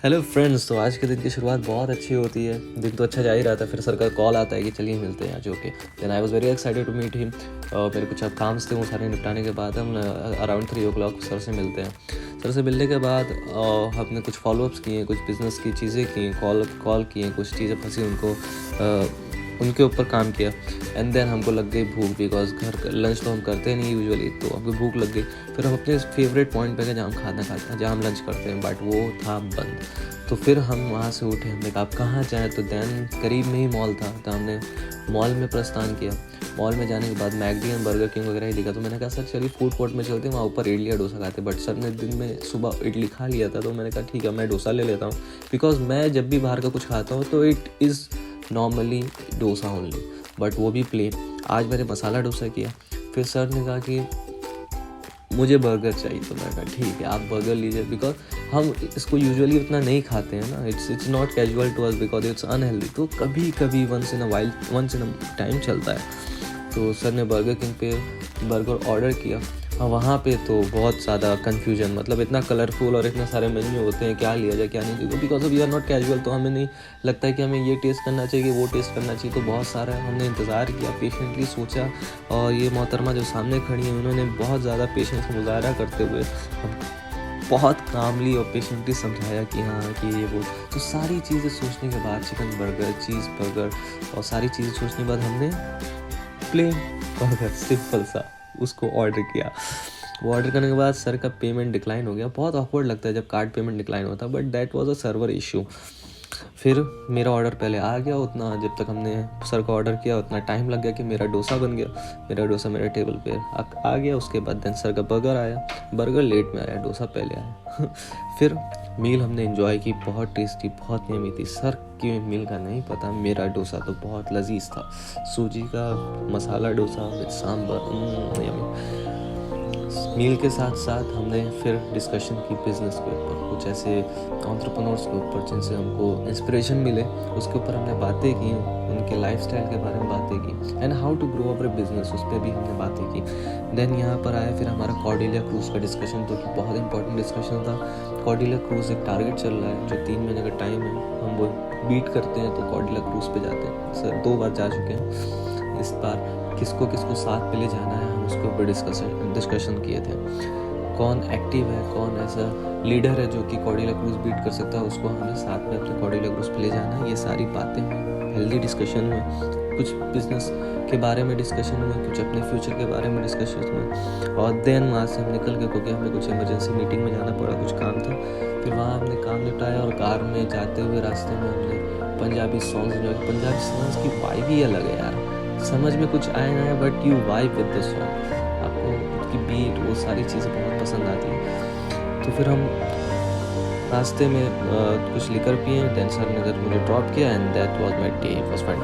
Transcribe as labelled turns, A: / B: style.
A: Hello friends. तो आज के दिन की शुरुआत बहुत अच्छी होती है। दिन तो अच्छा जा ही रहा था, फिर सर का कॉल आता है कि चलिए मिलते हैं आज। Okay, then I was very excited to meet him. मेरे कुछ अब काम थे, वो सारे निपटाने के बाद हम अराउंड 3 o'clock सर से मिलते हैं। सर से मिलने के बाद हमने कुछ फॉलोअप्स किए, कुछ बिज़नेस की चीज़ें की, कॉल किए, कुछ चीज़ें फंसी उनको उनके ऊपर काम किया। एंड देन हमको लग गई भूख, बिकॉज घर लंच तो हम करते नहीं यूजुअली, तो हमको भूख लग गई। फिर हम अपने फेवरेट पॉइंट पे गए जहाँ हम खाना खाते हैं, जहाँ हम लंच करते हैं, बट वो था बंद। तो फिर हम वहाँ से उठे, हमने कहा आप कहाँ जाएँ, तो देन करीब में ही मॉल था, तो हमने मॉल में प्रस्थान किया। मॉल में जाने के बाद मैकडी एंड बर्गर किंग वगैरह ही दिखा, तो मैंने कहा सर चलिए फूड कोर्ट में चलते हैं, वहाँ ऊपर इडली या डोसा खाते। बट सर ने दिन में सुबह इडली खा लिया था, तो मैंने कहा ठीक है मैं डोसा ले लेता हूँ, बिकॉज मैं जब भी बाहर का कुछ खाता हूँ तो it is normally dosa only, but वो भी प्लेन। आज मैंने मसाला डोसा किया। फिर सर ने कहा कि मुझे बर्गर चाहिए, तो मैंने कहा ठीक है आप बर्गर लीजिए, बिकॉज हम इसको यूजुअली उतना नहीं खाते हैं ना, it's not casual to us, because it's unhealthy. तो कभी कभी वंस इन अ टाइम चलता है। तो सर ने बर्गर किंग पे बर्गर ऑर्डर किया। और वहाँ पे तो बहुत ज़्यादा कन्फ्यूजन, मतलब इतना कलरफुल और इतने सारे मेन्यू होते हैं, क्या लिया जाए क्या नहीं चाहिए, because of we are not casual, तो हमें नहीं लगता है कि हमें ये टेस्ट करना चाहिए, वो टेस्ट करना चाहिए। तो बहुत सारा हमने इंतज़ार किया, पेशेंटली सोचा। और ये मोहतरमा जो सामने खड़ी हैं, उन्होंने बहुत ज़्यादा पेशेंस मुजाहरा करते हुए बहुत कामली और पेशेंटली समझाया कि हाँ कि ये वो। तो सारी चीज़ें सोचने के बाद, चिकन बर्गर, चीज़ बर्गर और सारी चीज़ें सोचने के बाद हमने प्लेन बर्गर सिंपल सा उसको ऑर्डर किया। वो ऑर्डर करने के बाद सर का पेमेंट डिक्लाइन हो गया। बहुत ऑकवर्ड लगता है जब कार्ड पेमेंट डिक्लाइन होता है, but that was a server issue. फिर मेरा ऑर्डर पहले आ गया, उतना जब तक हमने सर का ऑर्डर किया उतना टाइम लग गया कि मेरा डोसा बन गया। मेरा डोसा मेरे टेबल पे आ गया। उसके बाद देन सर का बर्गर आया। बर्गर लेट में आया, डोसा पहले आया। फिर मील हमने एंजॉय की, बहुत टेस्टी, बहुत यम्मी थी। सर की मील का नहीं पता, मेरा डोसा तो बहुत लजीज था। सूजी का मसाला डोसा विद सांभर, यम्मी। मील के साथ साथ हमने फिर डिस्कशन की बिज़नेस के ऊपर, कुछ ऐसे एंटरप्रेन्योर्स के ऊपर जिनसे हमको इंस्पिरेशन मिले, उसके ऊपर हमने बातें की, उनके लाइफस्टाइल के बारे में बातें की, and how to grow our business, उस पर भी हमने बातें की। देन यहाँ पर आया फिर हमारा कॉर्डेलिया क्रूज़ का डिस्कशन, तो कि बहुत इंपॉर्टेंट डिस्कशन था। कॉर्डेलिया क्रूज़ एक टारगेट चल रहा है जो 3 महीने का टाइम है, हम वो बीट करते हैं तो कॉर्डेलिया क्रूज़ पे जाते हैं। सर 2 बार जा चुके हैं, इस बार किसको किसको साथ पे ले जाना है हम उसके ऊपर डिस्कशन किए थे। कौन एक्टिव है, कौन ऐसा लीडर है जो कि कॉर्डेलिया क्रूज़ बीट कर सकता है, उसको हमें साथ में अपने कॉर्डेलिया क्रूज़ पे ले जाना है। ये सारी बातें हेल्दी डिस्कशन हुए, कुछ बिजनेस के बारे में डिस्कशन हुए, कुछ अपने फ्यूचर के बारे में डिस्कशन हुए। और देन वहाँ से हम निकल गए क्योंकि हमें कुछ इमरजेंसी मीटिंग में जाना पड़ा, कुछ काम था। फिर वहाँ हमने काम निपटाया और कार में जाते हुए रास्ते में हमने पंजाबी सॉन्ग्स जो पंजाबी सॉन्ग्स की वाइब ही अलग है यार, समझ में कुछ आए ना, but you vibe with the song, आपको उसकी बीट वो सारी चीज़ें बहुत पसंद आती हैं। तो फिर हम रास्ते में कुछ लिकर पिए, देन सर ने मुझे ड्रॉप किया, and that was my day, was fantastic.